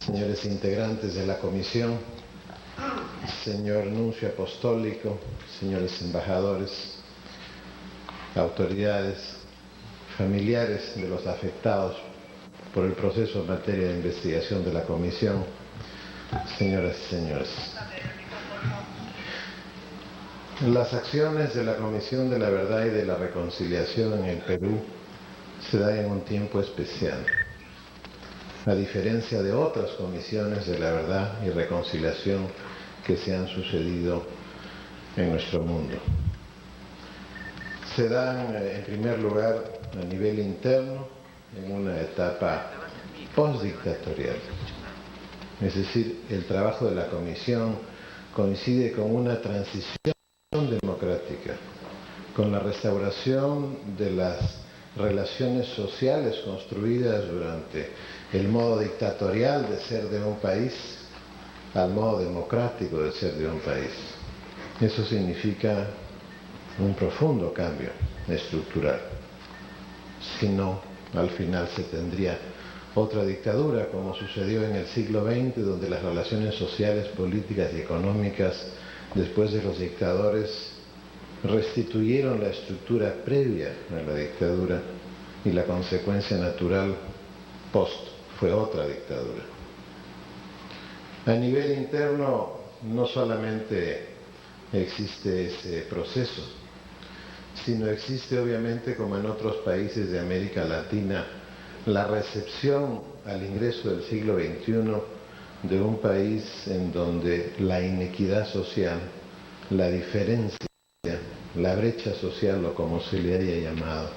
señores integrantes de la comisión, señor nuncio apostólico, señores embajadores, autoridades, familiares de los afectados por el proceso en materia de investigación de la comisión, señoras y señores. Las acciones de la Comisión de la Verdad y de la Reconciliación en el Perú se dan en un tiempo especial. A diferencia de otras comisiones de la verdad y reconciliación que se han sucedido en nuestro mundo. Se dan, en primer lugar, a nivel interno, en una etapa postdictatorial. Es decir, el trabajo de la comisión coincide con una transición democrática, con la restauración de las relaciones sociales construidas durante el modo dictatorial de ser de un país al modo democrático de ser de un país. Eso significa un profundo cambio estructural. Si no, al final se tendría otra dictadura, como sucedió en el siglo XX, donde las relaciones sociales, políticas y económicas, después de los dictadores, restituyeron la estructura previa a la dictadura y la consecuencia natural post fue otra dictadura. A nivel interno no solamente existe ese proceso, sino existe obviamente, como en otros países de América Latina, la recepción al ingreso del siglo XXI de un país en donde la inequidad social, la diferencia, la brecha social o como se le haya llamado,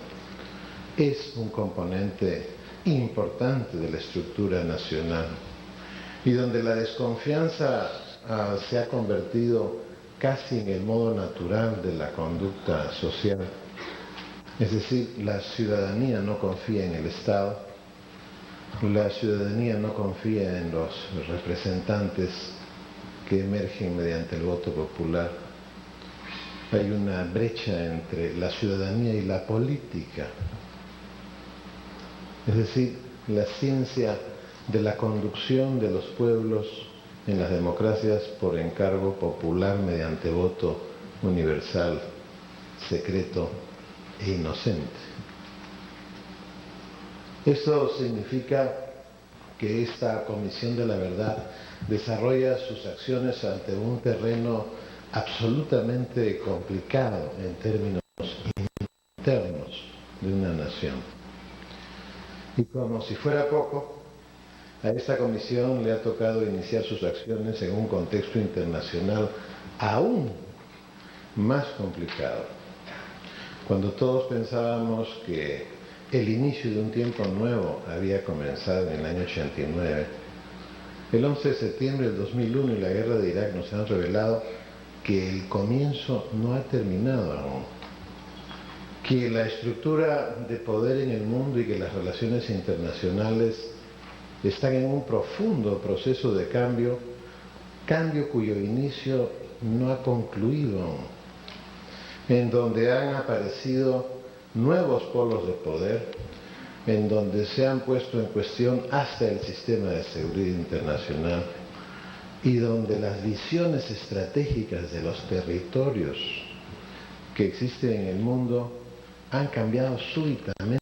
es un componente importante de la estructura nacional y donde la desconfianza se ha convertido casi en el modo natural de la conducta social. Es decir, la ciudadanía no confía en el Estado, la ciudadanía no confía en los representantes que emergen mediante el voto popular. Hay una brecha entre la ciudadanía y la política. Es decir, la ciencia de la conducción de los pueblos en las democracias por encargo popular mediante voto universal, secreto e inocente. Esto significa que esta Comisión de la Verdad desarrolla sus acciones ante un terreno absolutamente complicado en términos internos de una nación. Y como si fuera poco, a esta comisión le ha tocado iniciar sus acciones en un contexto internacional aún más complicado. Cuando todos pensábamos que el inicio de un tiempo nuevo había comenzado en el año 89, el 11 de septiembre del 2001 y la guerra de Irak nos han revelado que el comienzo no ha terminado aún, que la estructura de poder en el mundo y que las relaciones internacionales están en un profundo proceso de cambio cuyo inicio no ha concluido aún, en donde han aparecido nuevos polos de poder, en donde se han puesto en cuestión hasta el sistema de seguridad internacional y donde las visiones estratégicas de los territorios que existen en el mundo han cambiado súbitamente.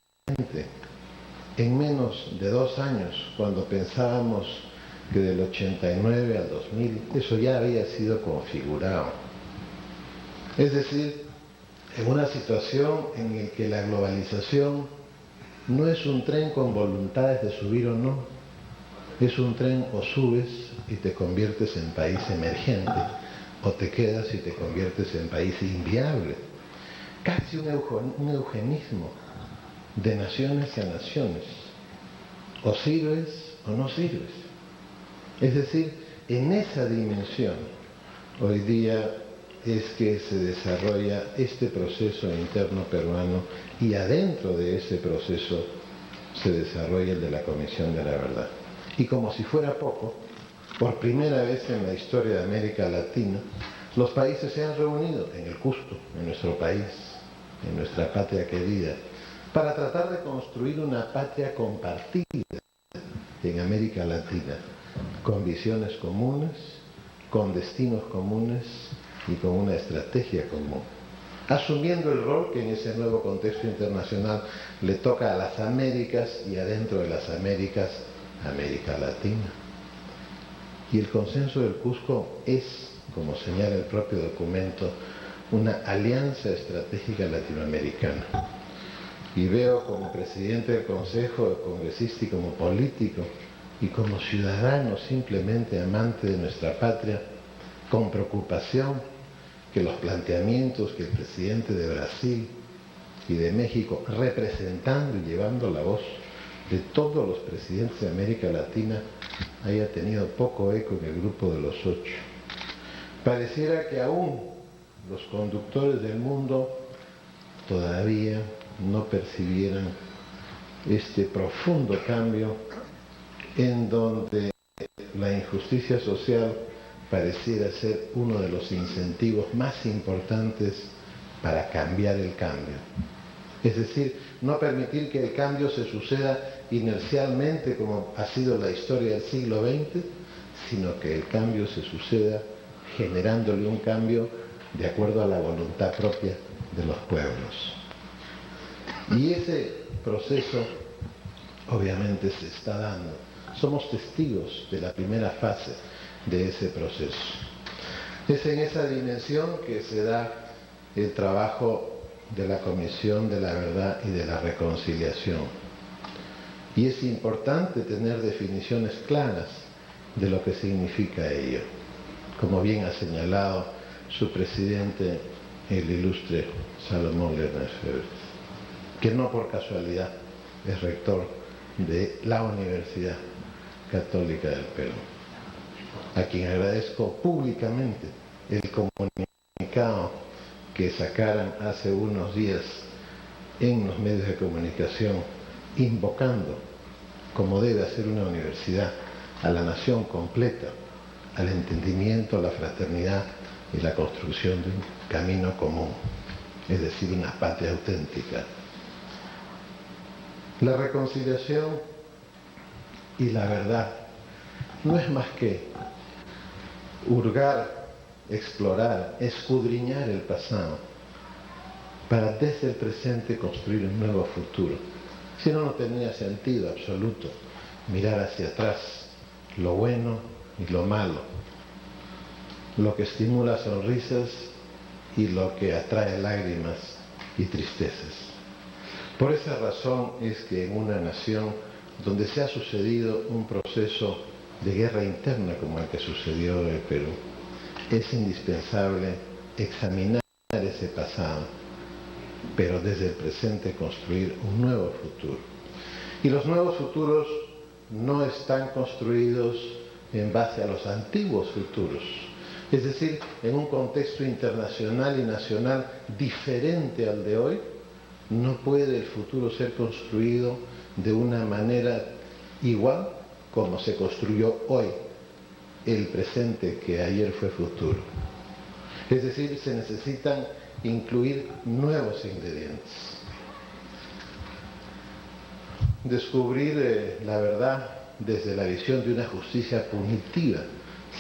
En menos de 2 años, cuando pensábamos que del 89 al 2000 eso ya había sido configurado. Es decir, en una situación en la que la globalización no es un tren con voluntades de subir o no, es un tren o subes y te conviertes en país emergente, o te quedas y te conviertes en país inviable. Casi un eugenismo de naciones a naciones. O sirves o no sirves. Es decir, en esa dimensión hoy día es que se desarrolla este proceso interno peruano y adentro de ese proceso se desarrolla el de la Comisión de la Verdad. Y como si fuera poco, por primera vez en la historia de América Latina, los países se han reunido en el Cusco, en nuestro país, en nuestra patria querida, para tratar de construir una patria compartida en América Latina, con visiones comunes, con destinos comunes y con una estrategia común, asumiendo el rol que en ese nuevo contexto internacional le toca a las Américas y adentro de las Américas, América Latina. Y el consenso del Cusco es, como señala el propio documento, una alianza estratégica latinoamericana. Y veo como presidente del Consejo, congresista y como político, y como ciudadano simplemente amante de nuestra patria, con preocupación que los planteamientos que el presidente de Brasil y de México, representando y llevando la voz de todos los presidentes de América Latina, haya tenido poco eco en el grupo de los 8. Pareciera que aún los conductores del mundo todavía no percibieran este profundo cambio en donde la injusticia social pareciera ser uno de los incentivos más importantes para cambiar el cambio. Es decir, no permitir que el cambio se suceda inercialmente como ha sido la historia del siglo XX, sino que el cambio se suceda generándole un cambio de acuerdo a la voluntad propia de los pueblos. Y ese proceso obviamente se está dando. Somos testigos de la primera fase de ese proceso. Es en esa dimensión que se da el trabajo de la Comisión de la Verdad y de la Reconciliación. Y es importante tener definiciones claras de lo que significa ello, como bien ha señalado su presidente, el ilustre Salomón Lerner Febres, que no por casualidad es rector de la Universidad Católica del Perú, a quien agradezco públicamente el comunicado que sacaran hace unos días en los medios de comunicación, invocando, como debe hacer una universidad, a la nación completa, al entendimiento, a la fraternidad y la construcción de un camino común, es decir, una patria auténtica. La reconciliación y la verdad no es más que hurgar, explorar, escudriñar el pasado para desde el presente construir un nuevo futuro. Si no, no tenía sentido absoluto mirar hacia atrás lo bueno y lo malo, lo que estimula sonrisas y lo que atrae lágrimas y tristezas. Por esa razón es que en una nación donde se ha sucedido un proceso de guerra interna como el que sucedió en el Perú, es indispensable examinar ese pasado, pero desde el presente construir un nuevo futuro. Y los nuevos futuros no están construidos en base a los antiguos futuros, es decir, en un contexto internacional y nacional diferente al de hoy. No puede el futuro ser construido de una manera igual como se construyó hoy el presente que ayer fue futuro. Es decir, se necesitan incluir nuevos ingredientes. Descubrir la verdad desde la visión de una justicia punitiva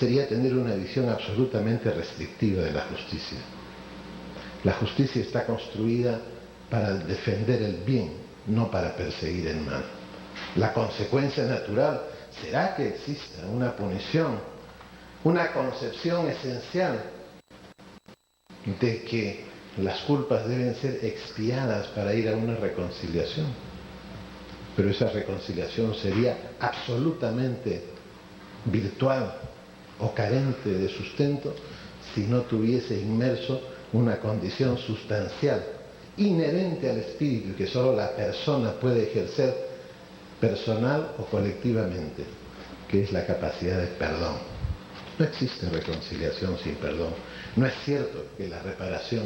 sería tener una visión absolutamente restrictiva de la justicia. La justicia está construida para defender el bien, no para perseguir el mal. La consecuencia natural será que exista una punición, una concepción esencial de que las culpas deben ser expiadas para ir a una reconciliación. Pero esa reconciliación sería absolutamente virtual o carente de sustento si no tuviese inmerso una condición sustancial inherente al espíritu que solo la persona puede ejercer personal o colectivamente, que es la capacidad de perdón. No existe reconciliación sin perdón. No es cierto que la reparación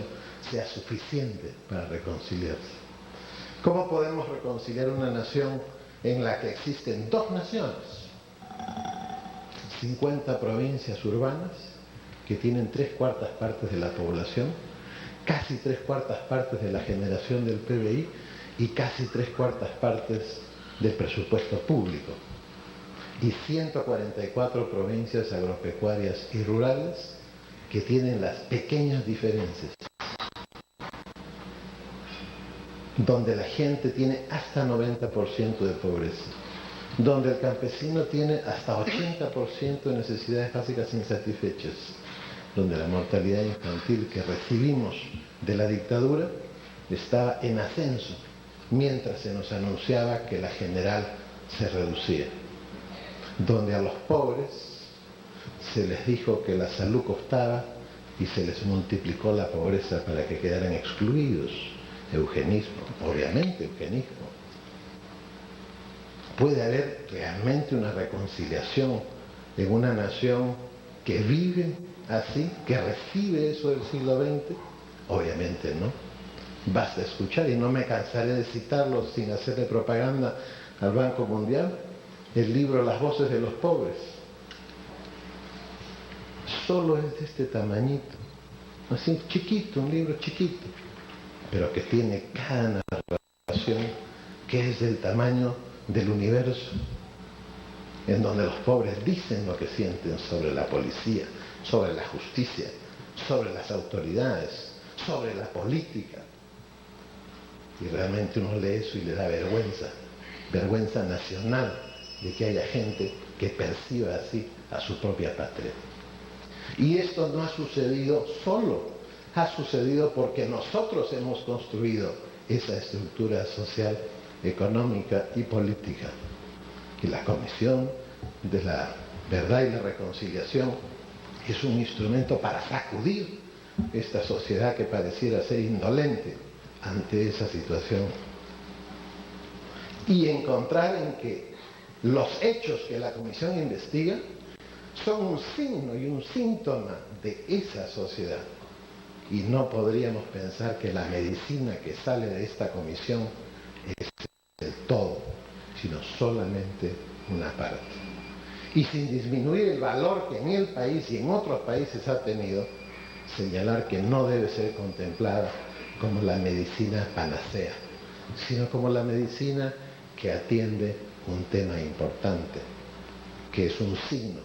sea suficiente para reconciliarse. ¿Cómo podemos reconciliar una nación en la que existen dos naciones? 50 provincias urbanas que tienen 3/4 partes de la población, casi 3/4 partes de la generación del PBI y casi 3/4 partes del presupuesto público. y 144 provincias agropecuarias y rurales que tienen las pequeñas diferencias, donde la gente tiene hasta 90% de pobreza, donde el campesino tiene hasta 80% de necesidades básicas insatisfechas, donde la mortalidad infantil que recibimos de la dictadura estaba en ascenso, mientras se nos anunciaba que la general se reducía, donde a los pobres se les dijo que la salud costaba y se les multiplicó la pobreza para que quedaran excluidos. Eugenismo, obviamente eugenismo. ¿Puede haber realmente una reconciliación en una nación que vive así, que recibe eso del siglo XX? Obviamente no. Basta escuchar, y no me cansaré de citarlo sin hacerle propaganda al Banco Mundial, el libro Las voces de los pobres. Solo es de este tamañito, así chiquito, un libro chiquito, pero que tiene cada narración que es del tamaño del universo, en donde los pobres dicen lo que sienten sobre la policía, sobre la justicia, sobre las autoridades, sobre la política. Y realmente uno lee eso y le da vergüenza, vergüenza nacional de que haya gente que perciba así a su propia patria. Y esto no ha sucedido solo, ha sucedido porque nosotros hemos construido esa estructura social, económica y política. Y la Comisión de la Verdad y la Reconciliación es un instrumento para sacudir esta sociedad que pareciera ser indolente ante esa situación y encontrar en que los hechos que la Comisión investiga son un signo y un síntoma de esa sociedad. Y no podríamos pensar que la medicina que sale de esta comisión es el todo, sino solamente una parte. Y sin disminuir el valor que en el país y en otros países ha tenido, señalar que no debe ser contemplada como la medicina panacea, sino como la medicina que atiende un tema importante, que es un signo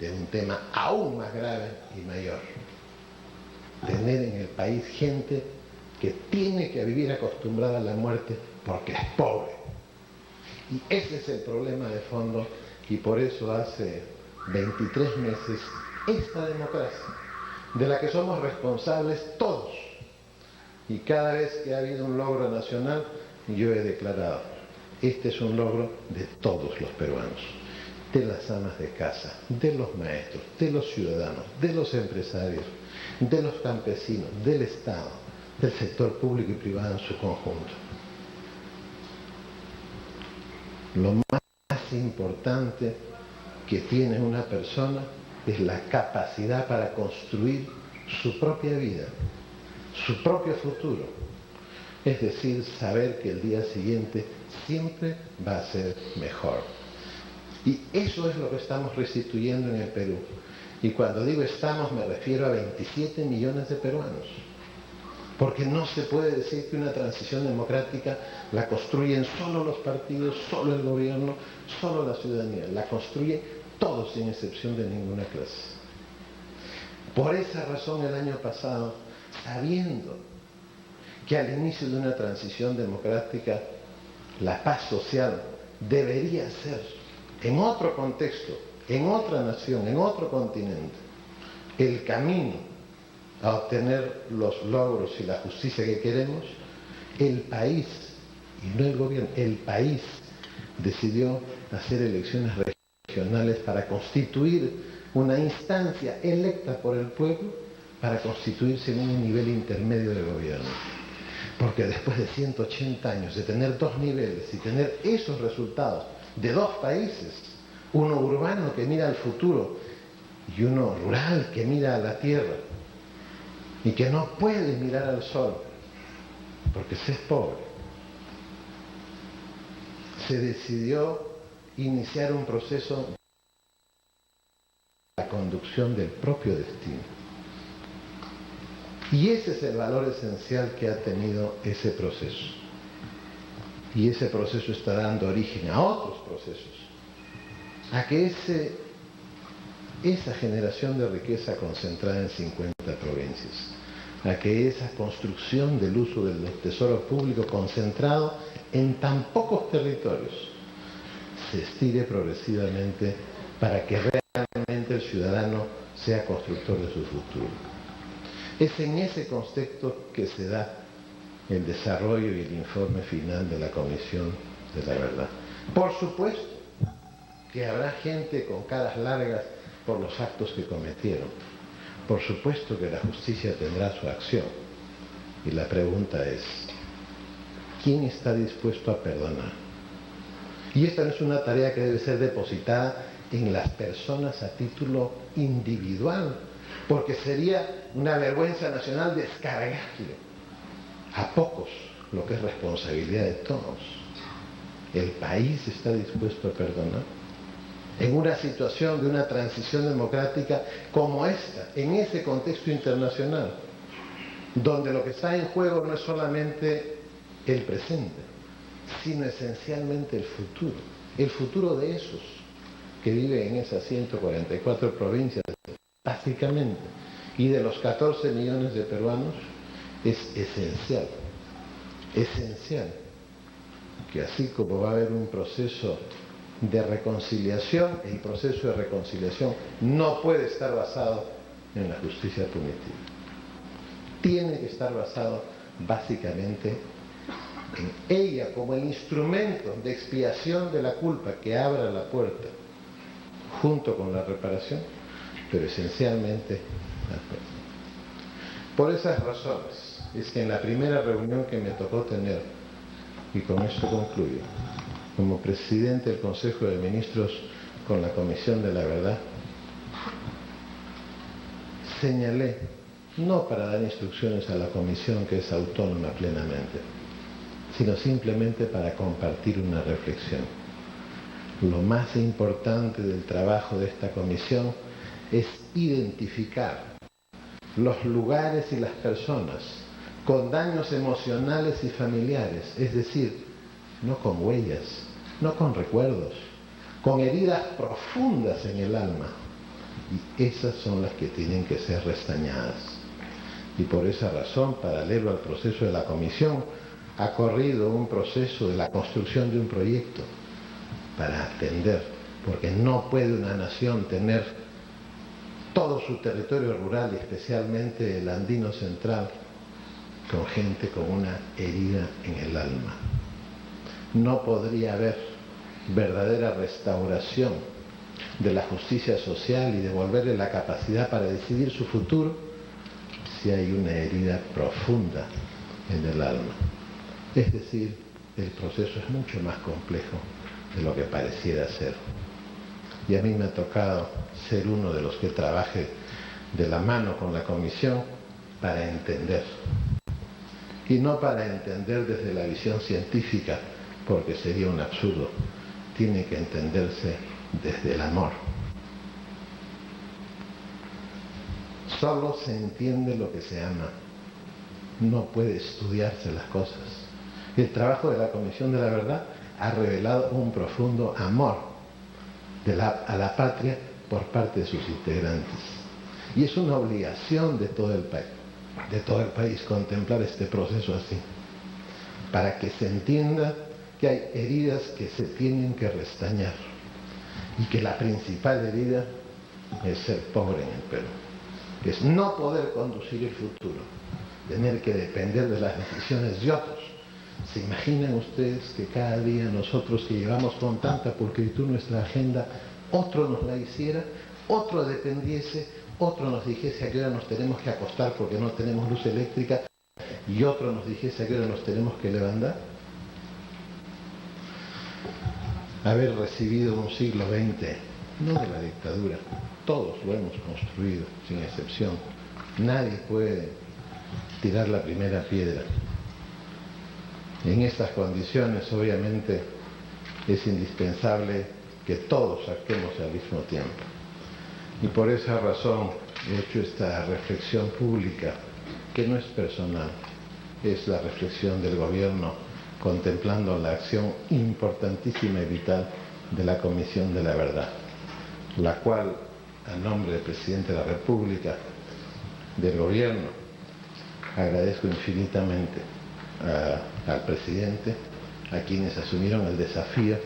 de un tema aún más grave y mayor. Tener en el país gente que tiene que vivir acostumbrada a la muerte porque es pobre. Y ese es el problema de fondo, y por eso hace 23 meses esta democracia, de la que somos responsables todos. Y cada vez que ha habido un logro nacional, yo he declarado, este es un logro de todos los peruanos, de las amas de casa, de los maestros, de los ciudadanos, de los empresarios, de los campesinos, del Estado, del sector público y privado en su conjunto. Lo más importante que tiene una persona es la capacidad para construir su propia vida, su propio futuro. Es decir, saber que el día siguiente siempre va a ser mejor. Y eso es lo que estamos restituyendo en el Perú. Y cuando digo estamos me refiero a 27 millones de peruanos. Porque no se puede decir que una transición democrática la construyen solo los partidos, solo el gobierno, solo la ciudadanía. La construyen todos sin excepción de ninguna clase. Por esa razón el año pasado, sabiendo que al inicio de una transición democrática la paz social debería ser, en otro contexto, en otra nación, en otro continente, el camino a obtener los logros y la justicia que queremos, el país, y no el gobierno, el país decidió hacer elecciones regionales para constituir una instancia electa por el pueblo para constituirse en un nivel intermedio de gobierno. Porque después de 180 años de tener dos niveles y tener esos resultados de dos países, uno urbano que mira al futuro y uno rural que mira a la tierra y que no puede mirar al sol porque se es pobre, se decidió iniciar un proceso de la conducción del propio destino. Y ese es el valor esencial que ha tenido ese proceso. Y ese proceso está dando origen a otros procesos, a que esa generación de riqueza concentrada en 50 provincias, a que esa construcción del uso del tesoro público concentrado en tan pocos territorios se estire progresivamente para que realmente el ciudadano sea constructor de su futuro. Es en ese contexto que se da el desarrollo y el informe final de la Comisión de la Verdad. Por supuesto que habrá gente con caras largas por los actos que cometieron. Por supuesto que la justicia tendrá su acción. Y la pregunta es, ¿quién está dispuesto a perdonar? Y esta no es una tarea que debe ser depositada en las personas a título individual, porque sería una vergüenza nacional descargarle a pocos lo que es responsabilidad de todos. ¿El país está dispuesto a perdonar? En una situación de una transición democrática como esta, en ese contexto internacional, donde lo que está en juego no es solamente el presente, sino esencialmente el futuro de esos que viven en esas 144 provincias, básicamente, y de los 14 millones de peruanos, es esencial que así como va a haber un proceso de reconciliación, el proceso de reconciliación no puede estar basado en la justicia punitiva. Tiene que estar basado básicamente en ella como el instrumento de expiación de la culpa que abra la puerta junto con la reparación, pero esencialmente la perdón. Por esas razones es que en la primera reunión que me tocó tener, y con esto concluyo, como presidente del Consejo de Ministros con la Comisión de la Verdad, señalé, no para dar instrucciones a la Comisión que es autónoma plenamente, sino simplemente para compartir una reflexión. Lo más importante del trabajo de esta comisión es identificar los lugares y las personas con daños emocionales y familiares, es decir, no con huellas, no con recuerdos, con heridas profundas en el alma. Y esas son las que tienen que ser restañadas. Y por esa razón, paralelo al proceso de la comisión, ha corrido un proceso de la construcción de un proyecto para atender, porque no puede una nación tener todo su territorio rural, y especialmente el andino central, con gente con una herida en el alma. No podría haber verdadera restauración de la justicia social y devolverle la capacidad para decidir su futuro si hay una herida profunda en el alma. Es decir, el proceso es mucho más complejo de lo que pareciera ser. Y a mí me ha tocado ser uno de los que trabaje de la mano con la comisión para entender. Y no para entender desde la visión científica, porque sería un absurdo. Tiene que entenderse desde el amor. Solo se entiende lo que se ama. No puede estudiarse las cosas. El trabajo de la Comisión de la Verdad ha revelado un profundo amor a la patria por parte de sus integrantes. Y es una obligación de todo el país contemplar este proceso así, para que se entienda que hay heridas que se tienen que restañar y que la principal herida es ser pobre en el Perú, es no poder conducir el futuro, tener que depender de las decisiones de otros. ¿Se imaginan ustedes que cada día nosotros que llevamos con tanta pulcritud nuestra agenda, otro nos la hiciera, otro dependiese, otro nos dijese a qué hora nos tenemos que acostar porque no tenemos luz eléctrica y otro nos dijese a qué hora nos tenemos que levantar? Haber recibido un siglo XX, no de la dictadura, todos lo hemos construido, sin excepción. Nadie puede tirar la primera piedra. En estas condiciones, obviamente, es indispensable que todos actuemos al mismo tiempo. Y por esa razón he hecho esta reflexión pública, que no es personal, es la reflexión del gobierno contemplando la acción importantísima y vital de la Comisión de la Verdad. la cual, a nombre del Presidente de la República, del Gobierno, agradezco infinitamente al Presidente, a quienes asumieron el desafío,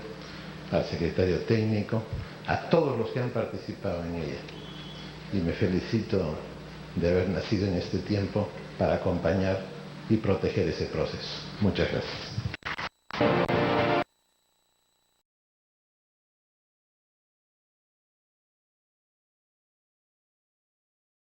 al Secretario Técnico, a todos los que han participado en ella. Y me felicito de haber nacido en este tiempo para acompañar y proteger ese proceso. Muchas gracias.